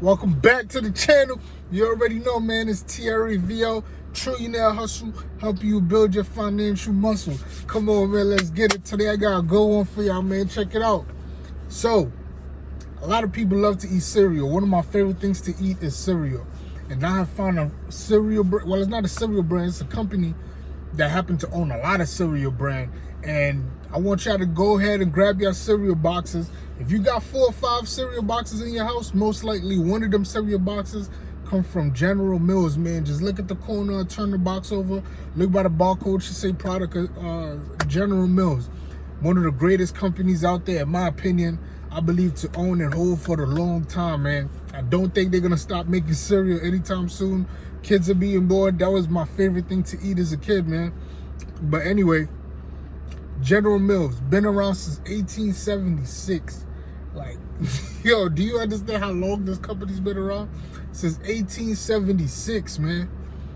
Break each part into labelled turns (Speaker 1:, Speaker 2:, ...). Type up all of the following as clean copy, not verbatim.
Speaker 1: Welcome back to the channel. You already know, man, it's TREVO, Trillionaire Hustle, help you build your financial muscle. Come on, man, let's get it. Today I got a good one for y'all, man. Check it out. So, a lot of people love to eat cereal. One of my favorite things to eat is cereal. And I have found a cereal brand. Well, it's not a cereal brand. It's a company that happen to own a lot of cereal brand. And I want y'all to go ahead and grab your cereal boxes. If you got 4 or 5 cereal boxes in your house, most likely one of them cereal boxes come from General Mills, man. Just look at the corner, turn the box over, look by the barcode, should say product General Mills. One of the greatest companies out there, in my opinion. I believe to own and hold for the long time, man. I don't think they're gonna stop making cereal anytime soon. Kids are being bored. That was my favorite thing to eat as a kid, man. But anyway, General Mills, been around since 1876. Like, yo, do you understand how long this company's been around? Since 1876, man.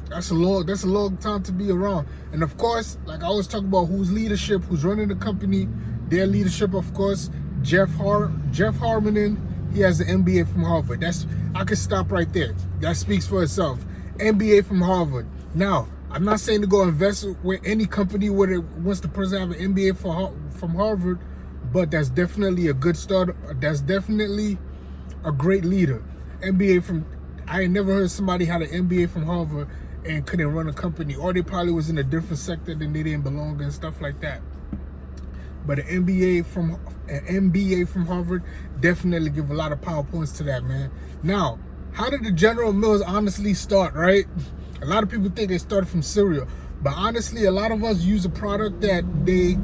Speaker 1: That's a long time to be around. And of course, like I always talk about who's leadership, who's running the company, their leadership, of course, Jeff Harmon, he has an MBA from Harvard. I could stop right there. That speaks for itself. MBA from Harvard. Now, I'm not saying to go invest with any company where it wants the person to have an MBA from Harvard, but that's definitely a good start. That's definitely a great leader. I ain't never heard somebody had an MBA from Harvard and couldn't run a company, or they probably was in a different sector than they didn't belong and stuff like that. But an MBA from Harvard definitely give a lot of PowerPoints to that, man. Now, how did the General Mills honestly start, right? A lot of people think they started from cereal, but honestly, a lot of us use a product that the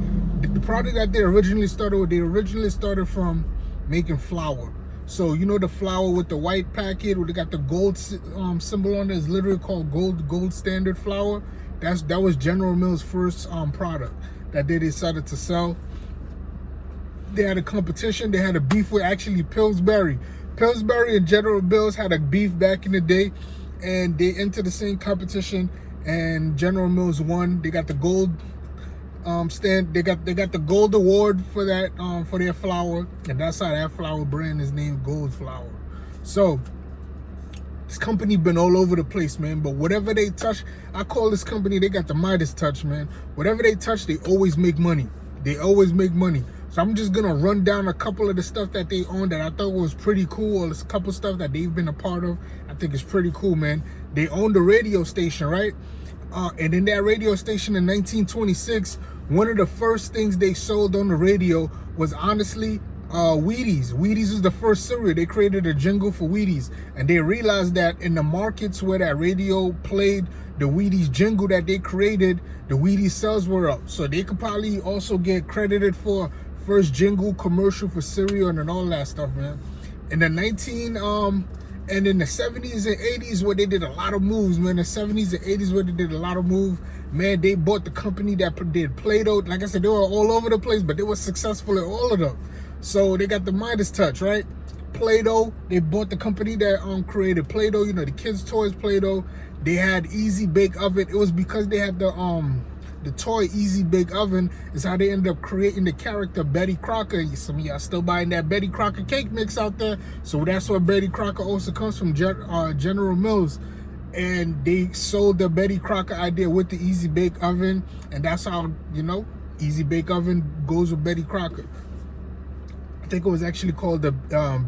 Speaker 1: product that they originally started with. They originally started from making flour. So you know the flour with the white packet where they got the gold symbol on it is literally called gold standard flour. That was General Mills' first product that they decided to sell. They had a competition. They had a beef with actually Pillsbury. Pillsbury and General Mills had a beef back in the day, and they entered the same competition. And General Mills won. They got the gold They got the gold award for that for their flour, and that's how that flour brand is named Gold Flour. So this company been all over the place, man. But whatever they touch, I call this company, they got the Midas touch, man. Whatever they touch, they always make money. They always make money. So I'm just gonna run down a couple of the stuff that they own that I thought was pretty cool, or a couple stuff that they've been a part of. I think it's pretty cool, man. They own the radio station, right? And in that radio station in 1926, one of the first things they sold on the radio was honestly Wheaties. Wheaties was the first cereal. They created a jingle for Wheaties, and they realized that in the markets where that radio played the Wheaties jingle that they created, the Wheaties sales were up. So they could probably also get credited for first jingle commercial for cereal and all that stuff, man. In the and in the 70s and 80s where they did a lot of moves, man. The 70s and 80s where they did a lot of moves, man. They bought the company that did Play-Doh. Like I said, they were all over the place, but they were successful at all of them. So they got the Midas touch, right? Play-Doh, they bought the company that created Play-Doh, you know, the kids' toys Play-Doh. They had Easy Bake Oven. It was because they had the toy Easy Bake Oven is how they ended up creating the character Betty Crocker. Some of y'all still buying that Betty Crocker cake mix out there. So that's where Betty Crocker also comes from, General Mills. And they sold the Betty Crocker idea with the Easy Bake Oven. And that's how, you know, Easy Bake Oven goes with Betty Crocker. I think it was actually called the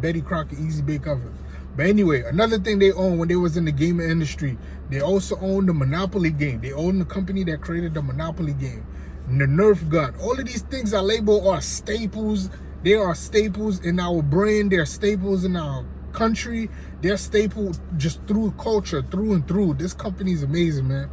Speaker 1: Betty Crocker Easy Bake Oven. But anyway, another thing they owned when they was in the gaming industry, they also owned the Monopoly game. They owned the company that created the Monopoly game. And the Nerf gun. All of these things I label are staples. They are staples in our brain. They're staples in our country. They're staple just through culture, through and through. This company is amazing, man.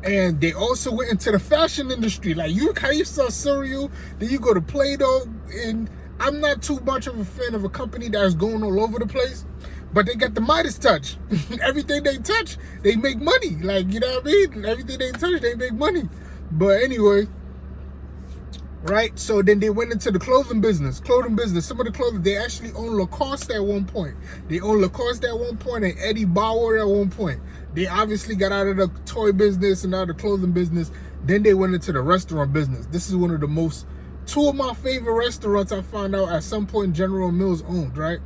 Speaker 1: And they also went into the fashion industry. Like how you sell cereal, then you go to Play-Doh. And I'm not too much of a fan of a company that's going all over the place. But they got the Midas touch. Everything they touch, they make money. Like, you know what I mean? Everything they touch, they make money. But anyway, right? So then they went into the clothing business. Some of the clothing, they actually owned Lacoste at one point. They owned Lacoste at one point and Eddie Bauer at one point. They obviously got out of the toy business and out of the clothing business. Then they went into the restaurant business. This is one of the two of my favorite restaurants I found out at some point General Mills owned, right?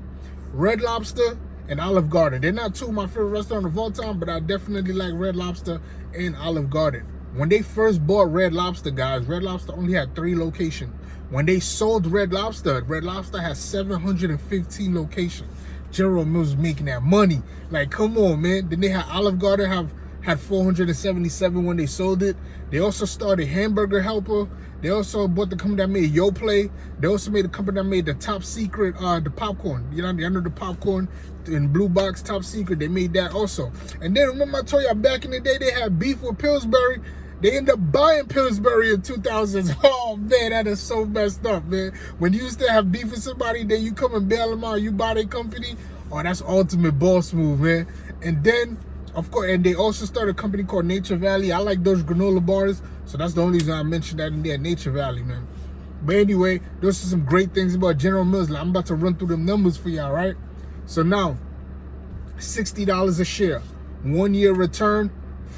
Speaker 1: Red Lobster and Olive Garden. They're not two of my favorite restaurants of all time, but I definitely like Red Lobster and Olive Garden. When they first bought Red Lobster, guys, Red Lobster only had 3 locations. When they sold Red Lobster has 715 locations. General Mills making that money. Like, come on, man. Then they had Olive Garden had 477 when they sold it. They also started Hamburger Helper. They also bought the company that made Yoplait. They also made a company that made the Top Secret, the popcorn. You know the popcorn in blue box, Top Secret. They made that also. And then remember I told you back in the day they had beef with Pillsbury. They ended up buying Pillsbury in 2000s. Oh, man, that is so messed up, man. When you used to have beef with somebody, then you come and bail them out, you buy their company. Oh, that's ultimate boss move, man. And then, of course, and they also started a company called Nature Valley. I like those granola bars, so that's the only reason I mentioned that in there, Nature Valley, man. But anyway, those are some great things about General Mills. I'm about to run through them numbers for y'all, right? So now, $60 a share. 1 year return,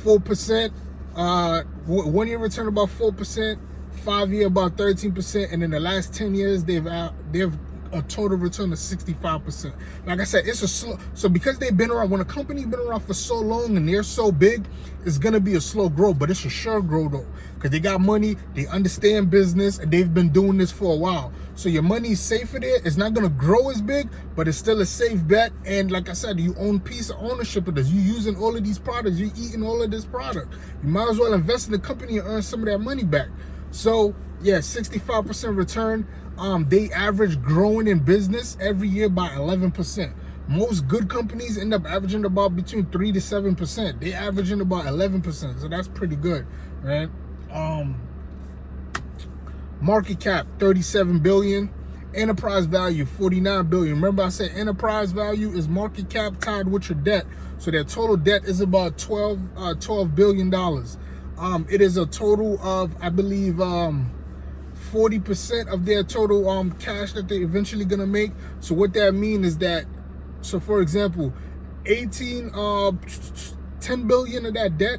Speaker 1: 4%. 1 year return about 4%, 5 year about 13%, and in the last 10 years they've a total return of 65%. Like I said, it's a slow. So because they've been around, when a company's been around for so long and they're so big, it's gonna be a slow growth, but it's a sure growth though, because they got money, they understand business, and they've been doing this for a while. So your money's safer there. It's not gonna grow as big, but it's still a safe bet. And like I said, you own piece of ownership of this. You using all of these products. You eating all of this product. You might as well invest in the company and earn some of that money back. So yeah, 65% return. They average growing in business every year by 11%. Most good companies end up averaging about between 3 to 7%. They averaging about 11%, so that's pretty good, right? Market cap 37 billion. Enterprise value 49 billion. Remember I said enterprise value is market cap tied with your debt. So their total debt is about $12 billion. It is a total of, I believe, 40% of their total cash that they're eventually gonna make. So what that means is that, so for example, 10 billion of that debt,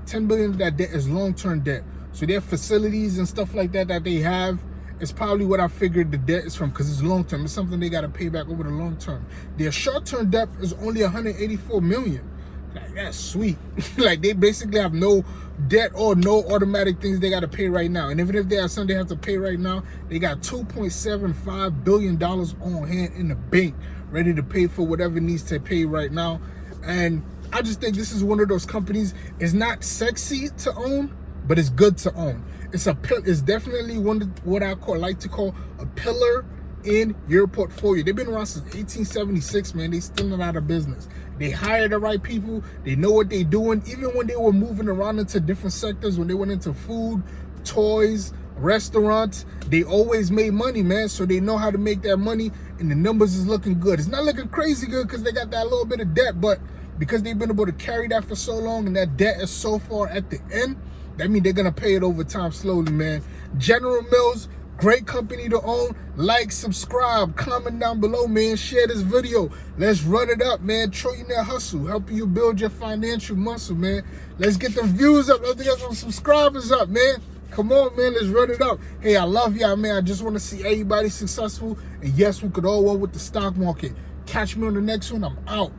Speaker 1: 10 billion of that debt is long-term debt. So their facilities and stuff like that they have is probably what I figured the debt is from, because it's long-term. It's something they gotta pay back over the long term. Their short-term debt is only 184 million. Like, that's sweet. Like, they basically have no debt or no automatic things they got to pay right now. And even if they have something they have to pay right now, they got $2.75 billion on hand in the bank, ready to pay for whatever needs to pay right now. And I just think this is one of those companies. It's not sexy to own, but it's good to own. It's definitely what I like to call a pillar in your portfolio. They've been around since 1876, man. They still not out of business. They hire the right people. They know what they're doing. Even when they were moving around into different sectors, when they went into food, toys, restaurants, they always made money, man. So they know how to make that money, and the numbers is looking good. It's not looking crazy good because they got that little bit of debt, but because they've been able to carry that for so long and that debt is so far at the end, that means they're gonna pay it over time slowly, man. General Mills, great company to own. Like, subscribe, comment down below, man. Share this video. Let's run it up, man. Trillionaire Hustle, helping you build your financial muscle, man. Let's get the views up. Let's get some subscribers up, man. Come on, man. Let's run it up. Hey, I love y'all, man. I just want to see everybody successful. And yes, we could all win with the stock market. Catch me on the next one. I'm out.